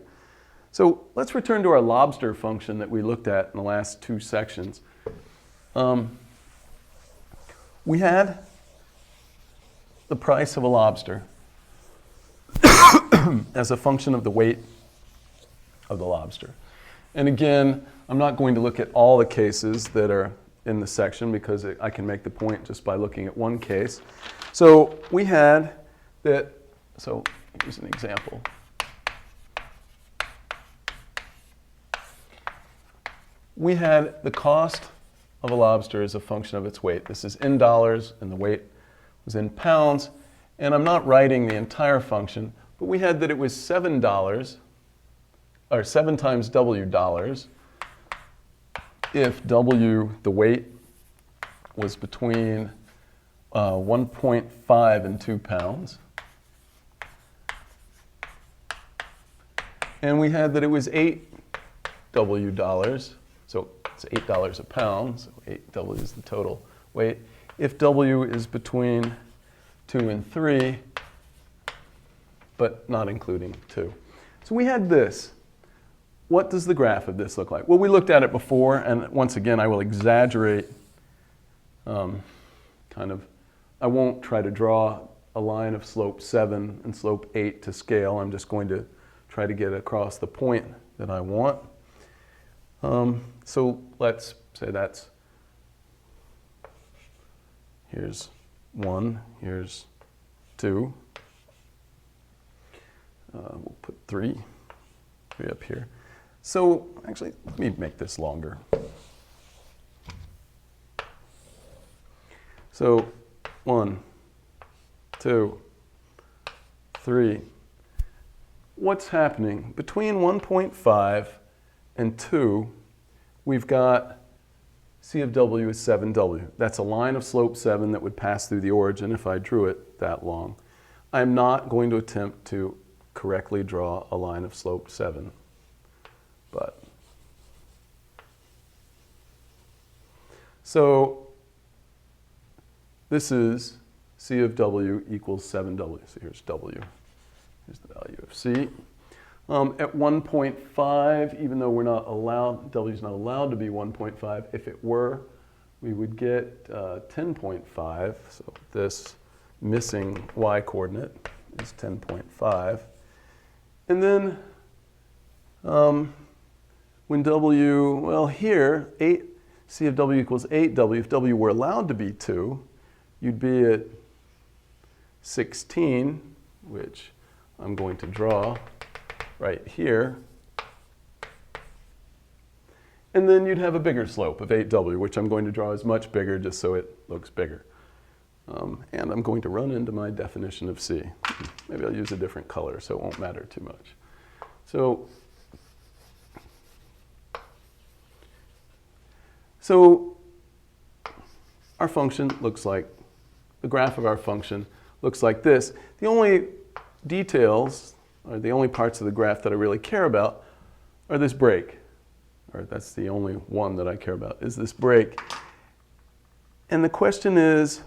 So let's return to our lobster function that we looked at in the last two sections. We had the price of a lobster as a function of the weight of the lobster. And again, I'm not going to look at all the cases that are in the section because I can make the point just by looking at one case. So we had that, so here's an example. We had the cost of a lobster as a function of its weight. This is in dollars, and the weight was in pounds. And I'm not writing the entire function, but we had that it was $7, or 7 times W dollars, if W, the weight, was between 1.5 and 2 pounds. And we had that it was 8 W dollars. So it's $8 a pound, so 8W is the total weight. If W is between 2 and 3, but not including 2. So we had this. What does the graph of this look like? Well, we looked at it before, and once again, I will exaggerate I won't try to draw a line of slope 7 and slope 8 to scale. I'm just going to try to get across the point that I want. So let's say here's 1, here's 2. We'll put 3 up here. So actually, let me make this longer. So 1, 2, 3. What's happening? Between 1.5 and 2, we've got C of W is 7W. That's a line of slope 7 that would pass through the origin if I drew it that long. I'm not going to attempt to correctly draw a line of slope 7. But so this is C of W equals 7W. So here's W. Here's the value of C. At 1.5, even though we're not allowed, W is not allowed to be 1.5. If it were, we would get 10.5. So this missing y coordinate is 10.5. And then when W, well here, C of W equals 8W. If W were allowed to be 2, you'd be at 16, which I'm going to draw right here. And then you'd have a bigger slope of 8W, which I'm going to draw as much bigger just so it looks bigger. And I'm going to run into my definition of C. Maybe I'll use a different color so it won't matter too much. So our function looks like, the graph of our function looks like this. The only details, or the only parts of the graph that I really care about are this break. Or that's the only one that I care about, is this break. And the question is,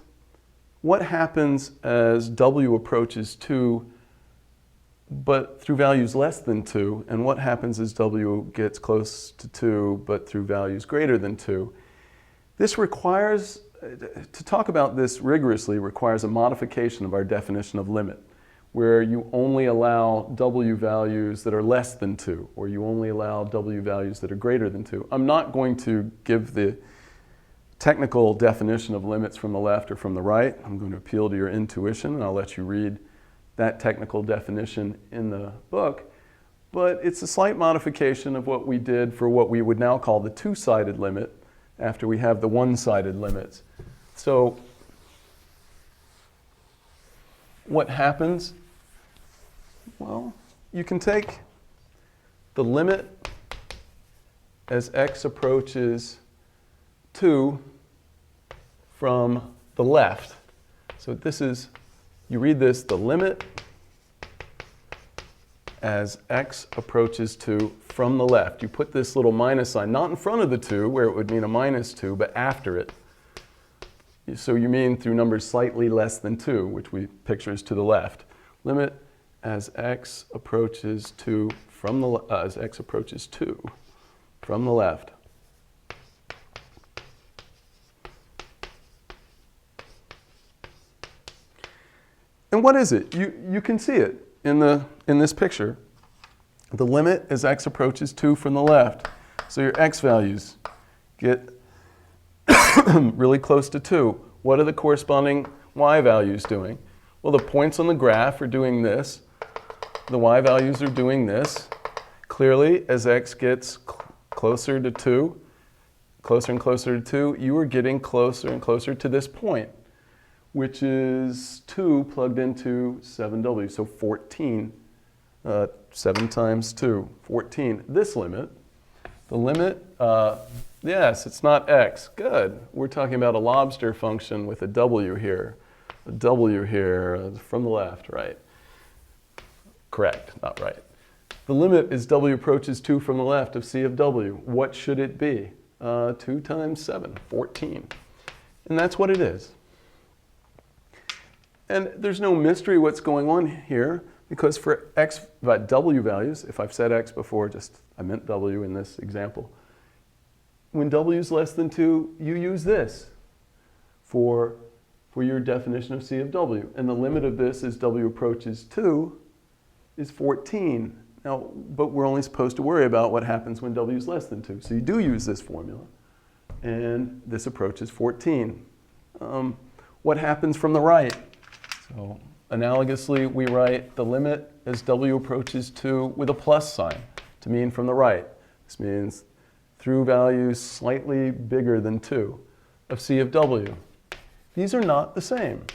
what happens as W approaches 2, but through values less than 2? And what happens as W gets close to 2, but through values greater than 2? This requires, to talk about this rigorously, requires a modification of our definition of limit, where you only allow W values that are less than 2, or you only allow W values that are greater than 2. I'm not going to give the technical definition of limits from the left or from the right. I'm going to appeal to your intuition, and I'll let you read that technical definition in the book. But it's a slight modification of what we did for what we would now call the two-sided limit after we have the one-sided limits. So what happens? Well, you can take the limit as x approaches 2 from the left. So this is, you read this, the limit as x approaches 2 from the left. You put this little minus sign, not in front of the 2, where it would mean a minus 2, but after it. So you mean through numbers slightly less than 2, which we picture as to the left. Limit as x approaches 2 from the as x approaches 2 from the left. And what is it? You can see it in this picture. The limit as x approaches 2 from the left. So your x values get really close to 2. What are the corresponding y values doing? Well, the points on the graph are doing this. The y values are doing this. Clearly, as x gets closer to 2, closer and closer to 2, you are getting closer and closer to this point, which is 2 plugged into 7w, so 14. 7 times 2, 14. This limit, the limit, yes, it's not x. Good. We're talking about a lobster function with a w here. A w here from the left, right? Correct, not right. The limit as w approaches 2 from the left of c of w. What should it be? 2 times 7, 14. And that's what it is. And there's no mystery what's going on here, because for x, w values, if I've said x before, I meant w in this example. When w is less than 2, you use this for your definition of c of w. And the limit of this as w approaches 2 is 14. Now, but we're only supposed to worry about what happens when w is less than 2. So you do use this formula. And this approaches 14. What happens from the right? So analogously, we write the limit as w approaches 2 with a plus sign to mean from the right. This means through values slightly bigger than 2 of c of w. These are not the same.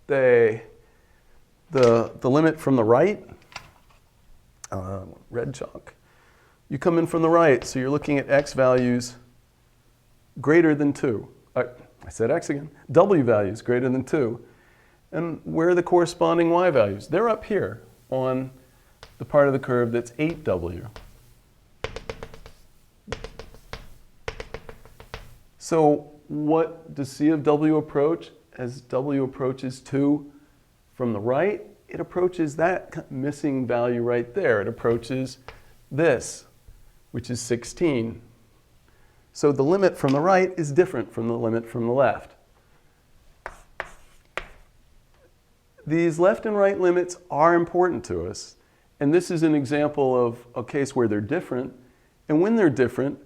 The limit from the right, red chalk, you come in from the right, so you're looking at x values greater than 2. I said x again. W values greater than 2. And where are the corresponding y values? They're up here on the part of the curve that's 8w. So what does c of w approach as w approaches 2 from the right? It approaches that missing value right there. It approaches this, which is 16. So the limit from the right is different from the limit from the left. These left and right limits are important to us. And this is an example of a case where they're different. And when they're different,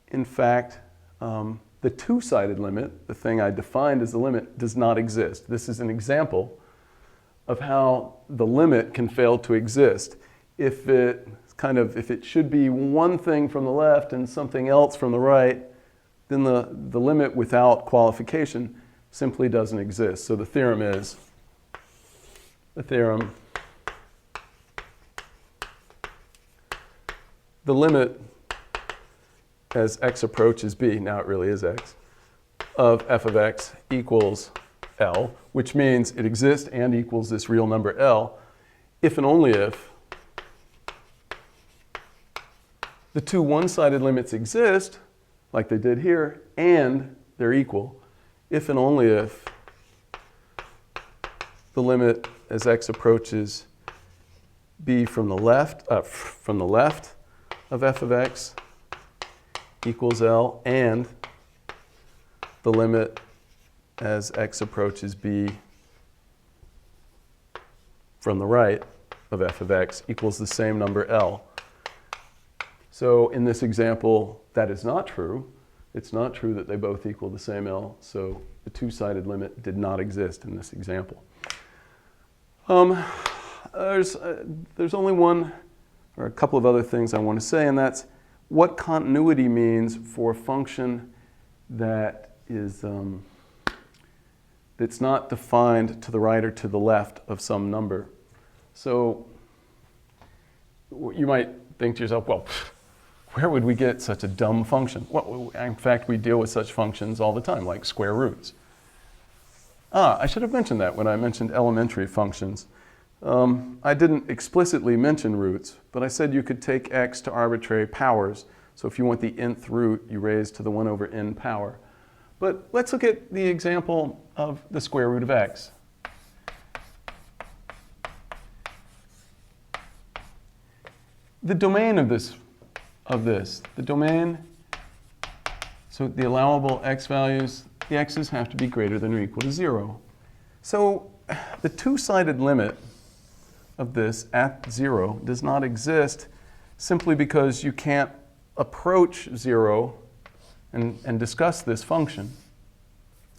in fact, the two-sided limit, the thing I defined as the limit, does not exist. This is an example of how the limit can fail to exist. If it should be one thing from the left and something else from the right, then the limit without qualification simply doesn't exist. So the theorem is, the limit as x approaches b, now it really is x, of f of x equals L, which means it exists and equals this real number L, if and only if the two one-sided limits exist, like they did here, and they're equal, if and only if the limit as x approaches b from the left of f of x equals L, and the limit as x approaches b from the right of f of x equals the same number L. So in this example, that is not true. It's not true that they both equal the same L, so the two-sided limit did not exist in this example. There's only one or a couple of other things I want to say, and that's what continuity means for a function that is that's not defined to the right or to the left of some number. So you might think to yourself, well, where would we get such a dumb function? Well, in fact, we deal with such functions all the time, like square roots. I should have mentioned that when I mentioned elementary functions. I didn't explicitly mention roots, but I said you could take x to arbitrary powers. So if you want the nth root, you raise to the 1 over n power. But let's look at the example of the square root of x. The domain of this, the domain, so the allowable x values, the x's have to be greater than or equal to 0. So the two-sided limit of this at 0 does not exist simply because you can't approach 0 and discuss this function.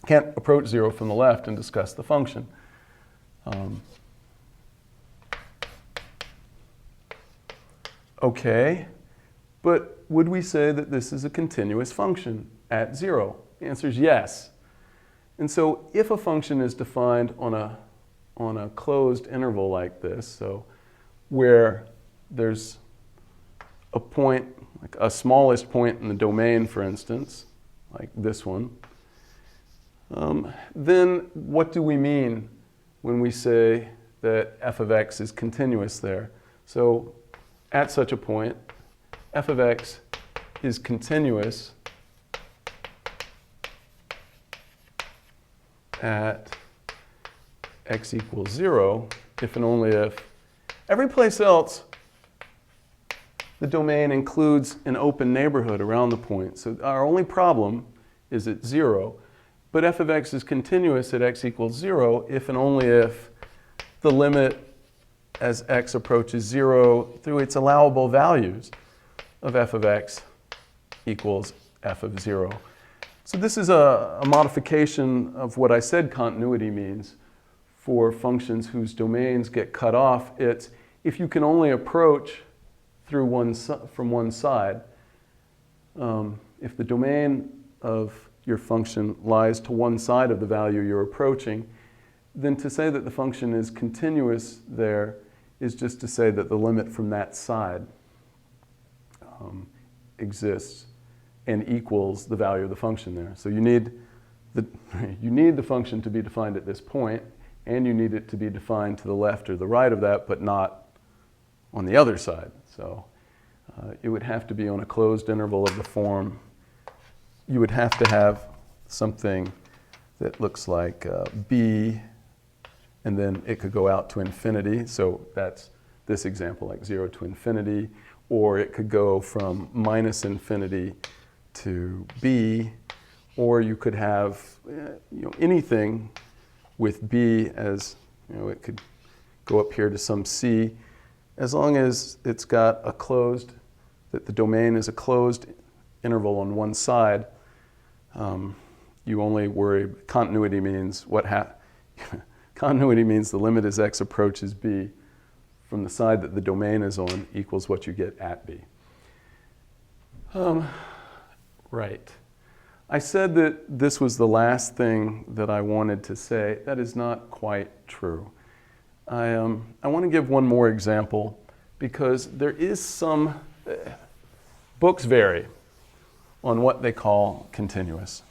Can't approach 0 from the left and discuss the function. Okay, but would we say that this is a continuous function at 0? The answer is yes. And so if a function is defined on a closed interval like this, so where there's a point, like a smallest point in the domain, for instance, like this one, then what do we mean when we say that f of x is continuous there? So at such a point, f of x is continuous at x equals 0 if and only if every place else the domain includes an open neighborhood around the point. So our only problem is at 0. But f of x is continuous at x equals 0 if and only if the limit as x approaches 0 through its allowable values of f of x equals f of 0. So this is a modification of what I said continuity means for functions whose domains get cut off. It's if you can only approach through from one side, if the domain of your function lies to one side of the value you're approaching, then to say that the function is continuous there is just to say that the limit from that side exists and equals the value of the function there. So you need the function to be defined at this point, and you need it to be defined to the left or the right of that, but not on the other side. So it would have to be on a closed interval of the form. You would have to have something that looks like b, and then it could go out to infinity. So that's this example, like 0 to infinity. Or it could go from minus infinity to b. Or you could have anything with b as, it could go up here to some c. As long as it's got a closed, that the domain is a closed interval on one side, you only worry. Continuity means continuity means the limit as x approaches b from the side that the domain is on equals what you get at b. Right. I said that this was the last thing that I wanted to say. That is not quite true. I want to give one more example because there is some books vary on what they call continuous.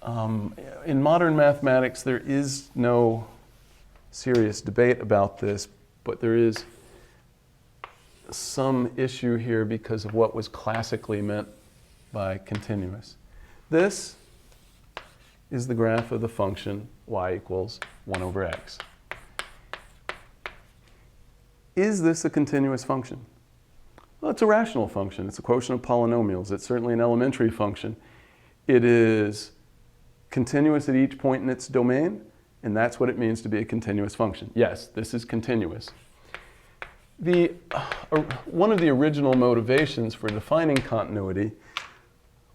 In modern mathematics, there is no serious debate about this, but there is some issue here because of what was classically meant by continuous. This is the graph of the function y equals 1 over x. Is this a continuous function? Well, it's a rational function. It's a quotient of polynomials. It's certainly an elementary function. It is continuous at each point in its domain, and that's what it means to be a continuous function. Yes, this is continuous. One of the original motivations for defining continuity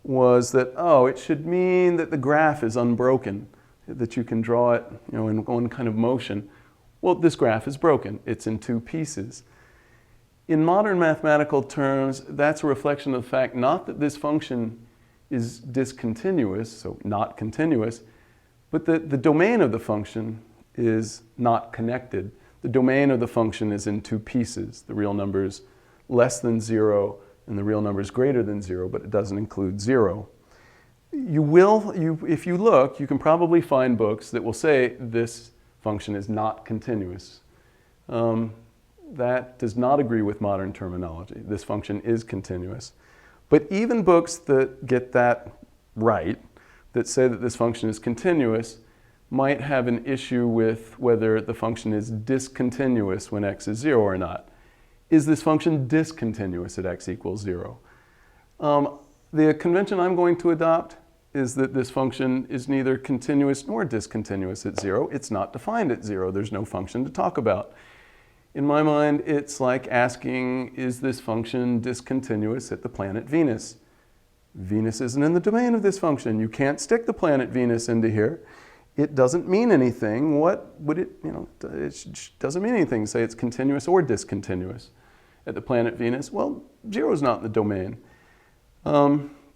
was that, it should mean that the graph is unbroken, that you can draw it in one kind of motion. Well, this graph is broken. It's in two pieces. In modern mathematical terms, that's a reflection of the fact not that this function is discontinuous, so not continuous, but that the domain of the function is not connected. The domain of the function is in two pieces, the real numbers less than 0 and the real numbers greater than 0, but it doesn't include 0. If you look, you can probably find books that will say this function is not continuous. That does not agree with modern terminology. This function is continuous. But even books that get that right, that say that this function is continuous, might have an issue with whether the function is discontinuous when x is 0 or not. Is this function discontinuous at x equals 0? The convention I'm going to adopt is that this function is neither continuous nor discontinuous at 0. It's not defined at 0. There's no function to talk about. In my mind, it's like asking, is this function discontinuous at the planet Venus? Venus isn't in the domain of this function. You can't stick the planet Venus into here. It doesn't mean anything. What would it, it doesn't mean anything. Say it's continuous or discontinuous at the planet Venus. Well, 0 is not in the domain.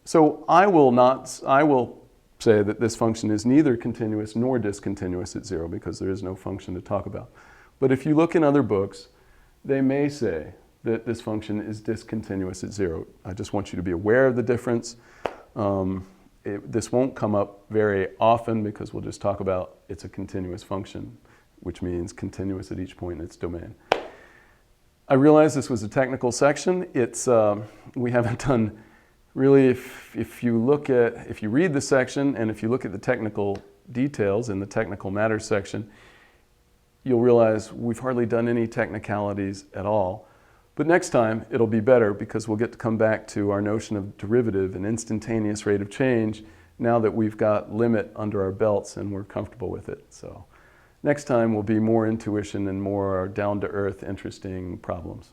So I will say that this function is neither continuous nor discontinuous at 0 because there is no function to talk about. But if you look in other books, they may say that this function is discontinuous at 0. I just want you to be aware of the difference. This won't come up very often because we'll just talk about it's a continuous function, which means continuous at each point in its domain. I realize this was a technical section. We haven't done really, if you read the section and if you look at the technical details in the technical matters section, you'll realize we've hardly done any technicalities at all. But next time it'll be better because we'll get to come back to our notion of derivative and instantaneous rate of change now that we've got limit under our belts and we're comfortable with it. So next time will be more intuition and more down-to-earth, interesting problems.